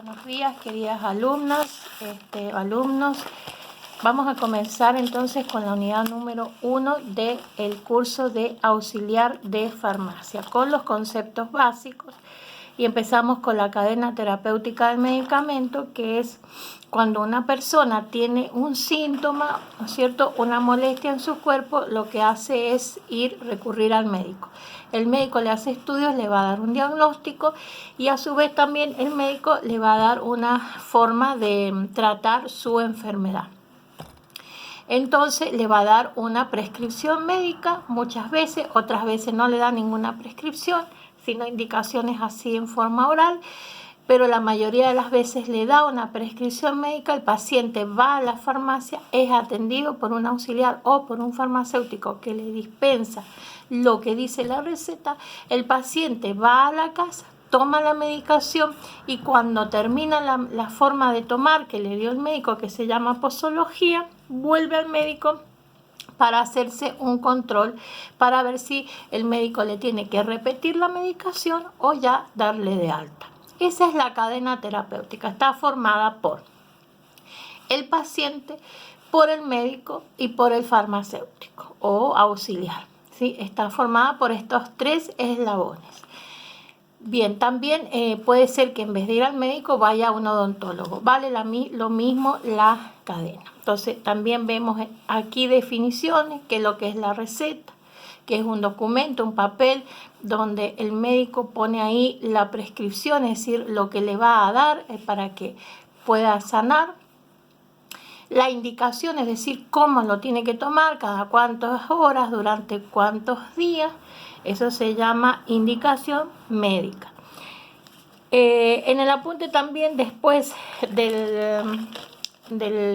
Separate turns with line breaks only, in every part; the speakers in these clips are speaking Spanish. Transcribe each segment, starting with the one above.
Buenos días, queridas alumnas, alumnos. Vamos a comenzar entonces con la unidad número 1 del curso de auxiliar de farmacia, con los conceptos básicos. Y empezamos con la cadena terapéutica del medicamento, que es cuando una persona tiene un síntoma, ¿no es cierto?, una molestia en su cuerpo, lo que hace es recurrir al médico. El médico le hace estudios, le va a dar un diagnóstico y a su vez también el médico le va a dar una forma de tratar su enfermedad. Entonces le va a dar una prescripción médica muchas veces, otras veces no le da ninguna prescripción, sino indicaciones así en forma oral, pero la mayoría de las veces le da una prescripción médica, el paciente va a la farmacia, es atendido por un auxiliar o por un farmacéutico que le dispensa lo que dice la receta, el paciente va a la casa, toma la medicación y cuando termina la forma de tomar que le dio el médico, que se llama posología, vuelve al médico para hacerse un control, para ver si el médico le tiene que repetir la medicación o ya darle de alta. Esa es la cadena terapéutica, está formada por el paciente, por el médico y por el farmacéutico o auxiliar, ¿sí? Está formada por estos tres eslabones. Bien, también puede ser que en vez de ir al médico vaya a un odontólogo. Vale lo mismo la cadena. Entonces también vemos aquí definiciones, que es lo que es la receta, que es un documento, un papel, donde el médico pone ahí la prescripción, es decir, lo que le va a dar para que pueda sanar. La indicación, es decir, cómo lo tiene que tomar, cada cuántas horas, durante cuántos días. Eso se llama indicación médica. En el apunte también, después del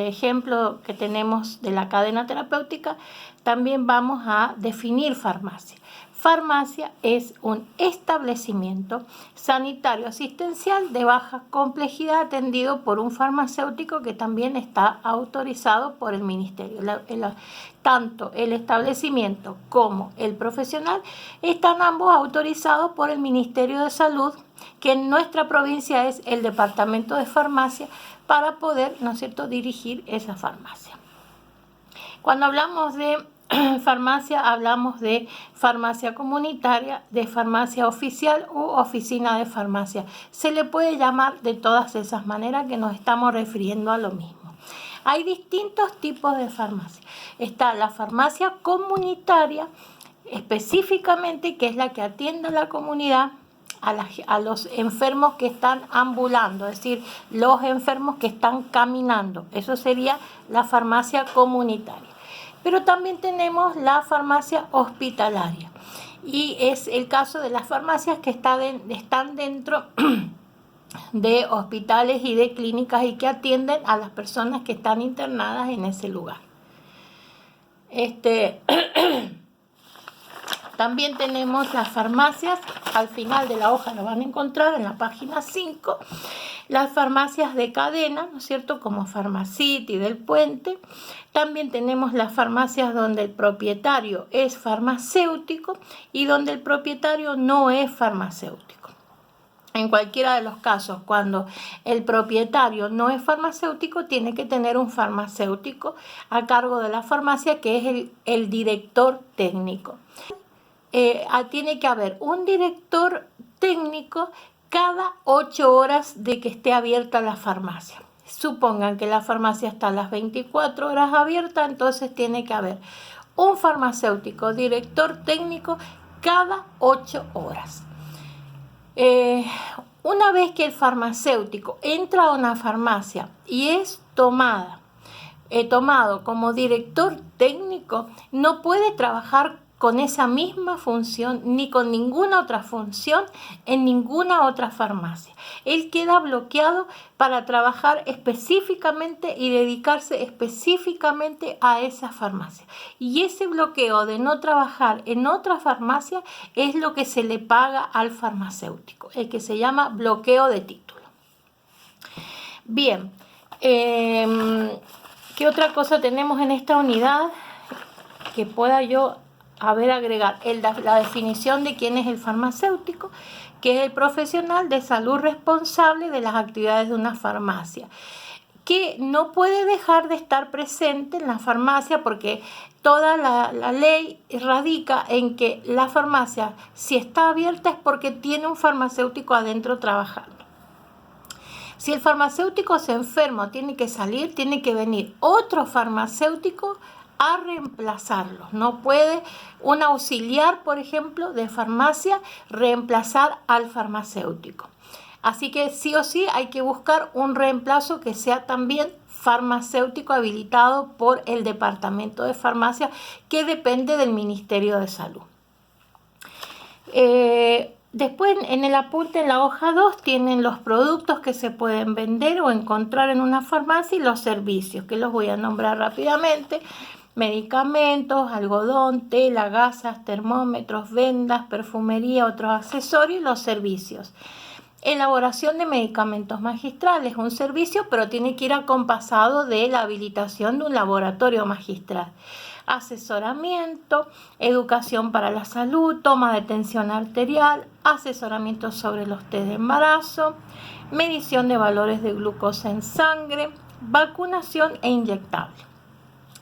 ejemplo que tenemos de la cadena terapéutica, también vamos a definir farmacia. Farmacia es un establecimiento sanitario asistencial de baja complejidad atendido por un farmacéutico que también está autorizado por el ministerio. Tanto el establecimiento como el profesional están ambos autorizados por el Ministerio de Salud, que en nuestra provincia es el Departamento de Farmacia, para poder, ¿no es cierto?, dirigir esa farmacia. Cuando hablamos de farmacia, hablamos de farmacia comunitaria, de farmacia oficial u oficina de farmacia. Se le puede llamar de todas esas maneras, que nos estamos refiriendo a lo mismo. Hay distintos tipos de farmacia. Está la farmacia comunitaria, específicamente, que es la que atiende a la comunidad, a los enfermos que están ambulando, es decir, los enfermos que están caminando. Eso sería la farmacia comunitaria. Pero también tenemos la farmacia hospitalaria, y es el caso de las farmacias que están dentro de hospitales y de clínicas y que atienden a las personas que están internadas en ese lugar. También tenemos las farmacias, al final de la hoja lo van a encontrar en la página 5, las farmacias de cadena, ¿no es cierto?, como Farmacity del Puente. También tenemos las farmacias donde el propietario es farmacéutico y donde el propietario no es farmacéutico. En cualquiera de los casos, cuando el propietario no es farmacéutico, tiene que tener un farmacéutico a cargo de la farmacia, que es el director técnico. Tiene que haber un director técnico cada 8 horas de que esté abierta la farmacia. Supongan que la farmacia está a las 24 horas abierta, entonces tiene que haber un farmacéutico, director técnico, cada 8 horas. Una vez que el farmacéutico entra a una farmacia y es tomado como director técnico, no puede trabajar con esa misma función ni con ninguna otra función en ninguna otra farmacia. Él queda bloqueado para trabajar específicamente y dedicarse específicamente a esa farmacia. Y ese bloqueo de no trabajar en otra farmacia es lo que se le paga al farmacéutico, el que se llama bloqueo de título. Bien, ¿qué otra cosa tenemos en esta unidad que pueda yo agregar? La definición de quién es el farmacéutico, que es el profesional de salud responsable de las actividades de una farmacia, que no puede dejar de estar presente en la farmacia porque toda la ley radica en que la farmacia, si está abierta, es porque tiene un farmacéutico adentro trabajando. Si el farmacéutico se enferma o tiene que salir, tiene que venir otro farmacéutico a reemplazarlo. No puede un auxiliar, por ejemplo, de farmacia reemplazar al farmacéutico. Así que sí o sí hay que buscar un reemplazo que sea también farmacéutico habilitado por el Departamento de Farmacia, que depende del Ministerio de Salud. Después en el apunte en la hoja 2 tienen los productos que se pueden vender o encontrar en una farmacia y los servicios, que los voy a nombrar rápidamente. Medicamentos, algodón, tela, gasas, termómetros, vendas, perfumería, otros accesorios y los servicios. Elaboración de medicamentos magistrales, un servicio, pero tiene que ir acompasado de la habilitación de un laboratorio magistral. Asesoramiento, educación para la salud, toma de tensión arterial, asesoramiento sobre los test de embarazo, medición de valores de glucosa en sangre, vacunación e inyectable.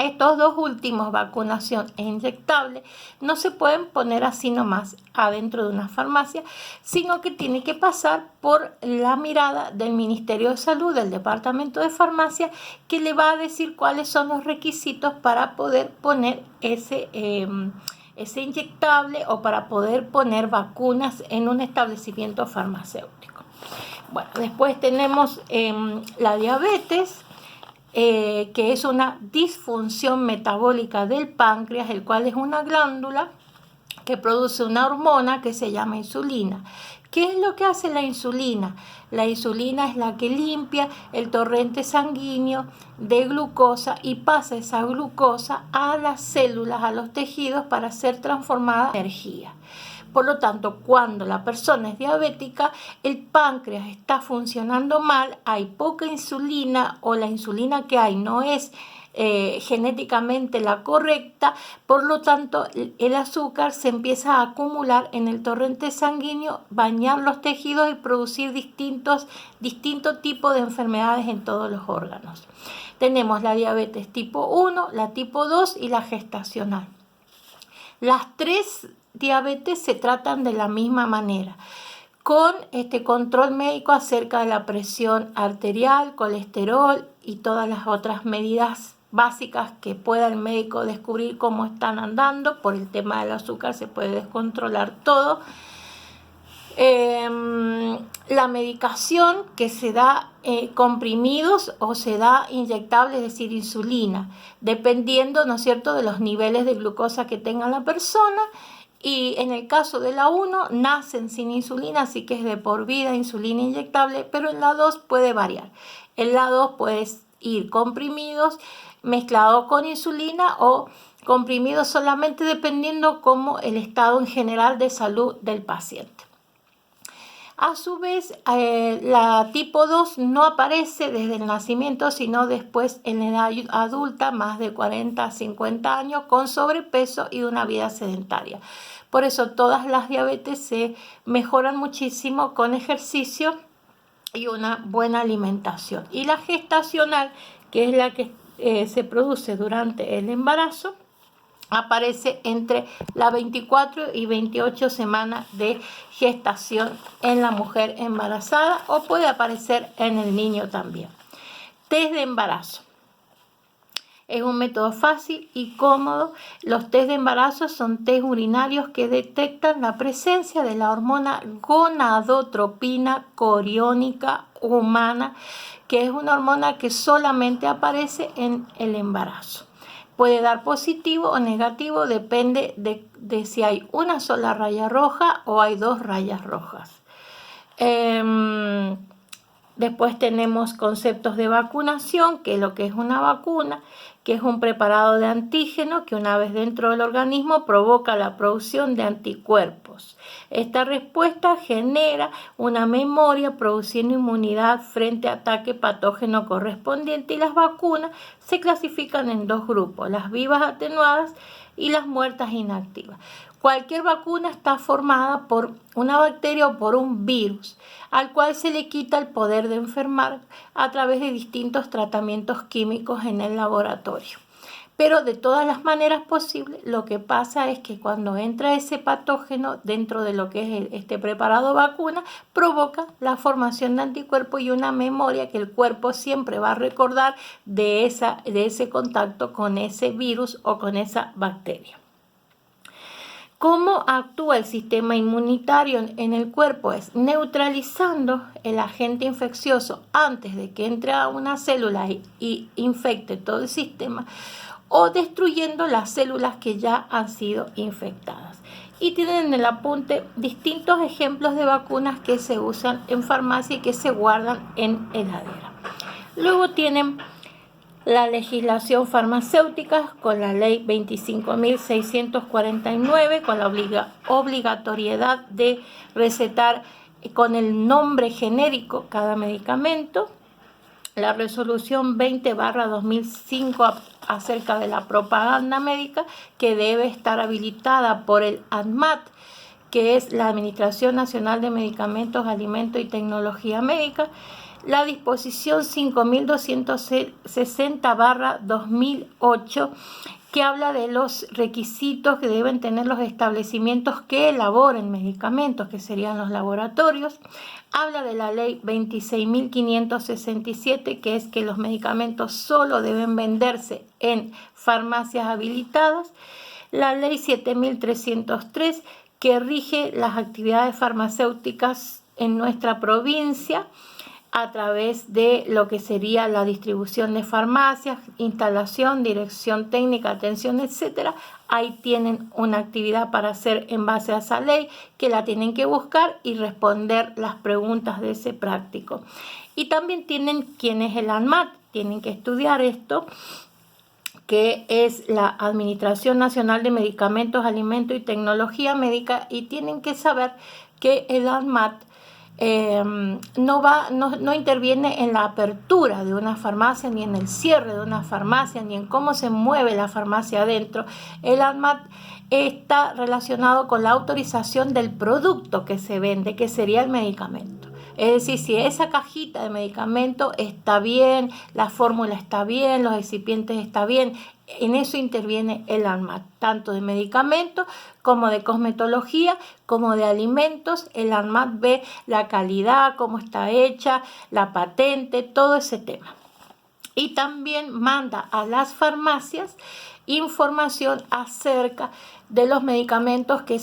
Estos dos últimos, vacunación e inyectable, no se pueden poner así nomás adentro de una farmacia, sino que tiene que pasar por la mirada del Ministerio de Salud, del Departamento de Farmacia, que le va a decir cuáles son los requisitos para poder poner ese inyectable o para poder poner vacunas en un establecimiento farmacéutico. Bueno, después tenemos la diabetes, que es una disfunción metabólica del páncreas, el cual es una glándula que produce una hormona que se llama insulina. ¿Qué es lo que hace la insulina? La insulina es la que limpia el torrente sanguíneo de glucosa y pasa esa glucosa a las células, a los tejidos, para ser transformada en energía. Por lo tanto, cuando la persona es diabética, el páncreas está funcionando mal, hay poca insulina o la insulina que hay no es genéticamente la correcta, por lo tanto el azúcar se empieza a acumular en el torrente sanguíneo, bañar los tejidos y producir distintos tipos de enfermedades en todos los órganos. Tenemos la diabetes tipo 1, la tipo 2 y la gestacional. Las tres diabetes se tratan de la misma manera, con control médico acerca de la presión arterial, colesterol y todas las otras medidas básicas que pueda el médico descubrir cómo están andando. Por el tema del azúcar se puede descontrolar todo. La medicación que se da comprimidos o se da inyectable, es decir, insulina, dependiendo, ¿no es cierto?, de los niveles de glucosa que tenga la persona. Y en el caso de la 1 nacen sin insulina, así que es de por vida insulina inyectable, pero en la 2 puede variar. En la 2 puedes ir comprimidos mezclados con insulina o comprimidos solamente, dependiendo como el estado en general de salud del paciente. A su vez, la tipo 2 no aparece desde el nacimiento, sino después en edad adulta, más de 40 a 50 años, con sobrepeso y una vida sedentaria. Por eso todas las diabetes se mejoran muchísimo con ejercicio y una buena alimentación. Y la gestacional, que es la que se produce durante el embarazo, aparece entre las 24 y 28 semanas de gestación en la mujer embarazada, o puede aparecer en el niño también. Test de embarazo. Es un método fácil y cómodo. Los test de embarazo son test urinarios que detectan la presencia de la hormona gonadotropina coriónica humana, que es una hormona que solamente aparece en el embarazo. Puede dar positivo o negativo, depende de si hay una sola raya roja o hay dos rayas rojas. Después tenemos conceptos de vacunación, que es lo que es una vacuna, que es un preparado de antígeno que una vez dentro del organismo provoca la producción de anticuerpos. 2. Esta respuesta genera una memoria produciendo inmunidad frente a ataque patógeno correspondiente, y las vacunas se clasifican en dos grupos: las vivas atenuadas y las muertas inactivas. Cualquier vacuna está formada por una bacteria o por un virus, al cual se le quita el poder de enfermar a través de distintos tratamientos químicos en el laboratorio. Pero de todas las maneras posibles, lo que pasa es que cuando entra ese patógeno dentro de lo que es este preparado vacuna, provoca la formación de anticuerpos y una memoria que el cuerpo siempre va a recordar de ese contacto con ese virus o con esa bacteria. ¿Cómo actúa el sistema inmunitario en el cuerpo? Es neutralizando el agente infeccioso antes de que entre a una célula y infecte todo el sistema, o destruyendo las células que ya han sido infectadas. Y tienen en el apunte distintos ejemplos de vacunas que se usan en farmacia y que se guardan en heladera. Luego tienen la legislación farmacéutica con la ley 25.649, con la obligatoriedad de recetar con el nombre genérico cada medicamento. La resolución 20/2005 acerca de la propaganda médica, que debe estar habilitada por el ANMAT, que es la Administración Nacional de Medicamentos, Alimentos y Tecnología Médica. La disposición 5260/2008, que habla de los requisitos que deben tener los establecimientos que elaboren medicamentos, que serían los laboratorios. Habla de la ley 26.567, que es que los medicamentos solo deben venderse en farmacias habilitadas. La ley 7.303, que rige las actividades farmacéuticas en nuestra provincia a través de lo que sería la distribución de farmacias, instalación, dirección técnica, atención, etcétera. Ahí tienen una actividad para hacer en base a esa ley, que la tienen que buscar y responder las preguntas de ese práctico. Y también tienen quién es el ANMAT, tienen que estudiar esto, que es la Administración Nacional de Medicamentos, Alimentos y Tecnología Médica, y tienen que saber que el ANMAT no interviene en la apertura de una farmacia, ni en el cierre de una farmacia, ni en cómo se mueve la farmacia adentro. El ANMAT está relacionado con la autorización del producto que se vende, que sería el medicamento. Es decir, si esa cajita de medicamento está bien, la fórmula está bien, los excipientes están bien, en eso interviene el ANMAT, tanto de medicamentos como de cosmetología, como de alimentos. El ANMAT ve la calidad, cómo está hecha, la patente, todo ese tema. Y también manda a las farmacias información acerca de los medicamentos que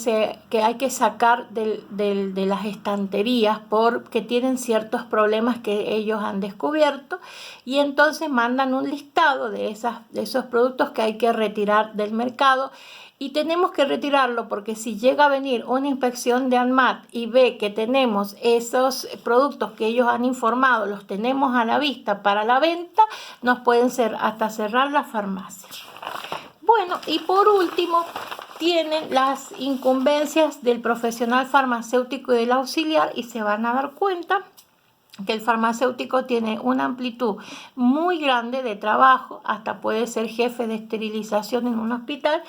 hay que sacar de las estanterías porque tienen ciertos problemas que ellos han descubierto, y entonces mandan un listado de esos productos que hay que retirar del mercado. Y tenemos que retirarlo porque si llega a venir una inspección de ANMAT y ve que tenemos esos productos que ellos han informado, los tenemos a la vista para la venta, nos pueden hasta cerrar la farmacia. Bueno, y por último, tienen las incumbencias del profesional farmacéutico y del auxiliar, y se van a dar cuenta que el farmacéutico tiene una amplitud muy grande de trabajo, hasta puede ser jefe de esterilización en un hospital,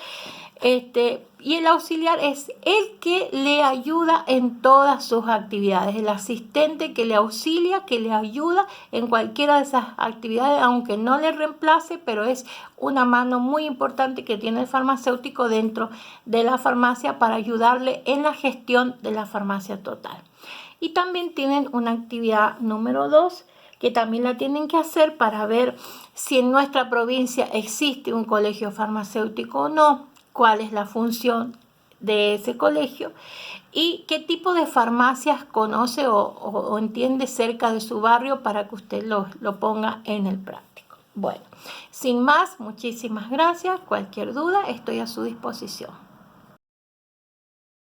y el auxiliar es el que le ayuda en todas sus actividades, el asistente que le auxilia, que le ayuda en cualquiera de esas actividades, aunque no le reemplace, pero es una mano muy importante que tiene el farmacéutico dentro de la farmacia para ayudarle en la gestión de la farmacia total. Y también tienen una actividad número 2, que también la tienen que hacer para ver si en nuestra provincia existe un colegio farmacéutico o no, cuál es la función de ese colegio y qué tipo de farmacias conoce o entiende cerca de su barrio para que usted lo ponga en el práctico. Bueno, sin más, muchísimas gracias. Cualquier duda, estoy a su disposición.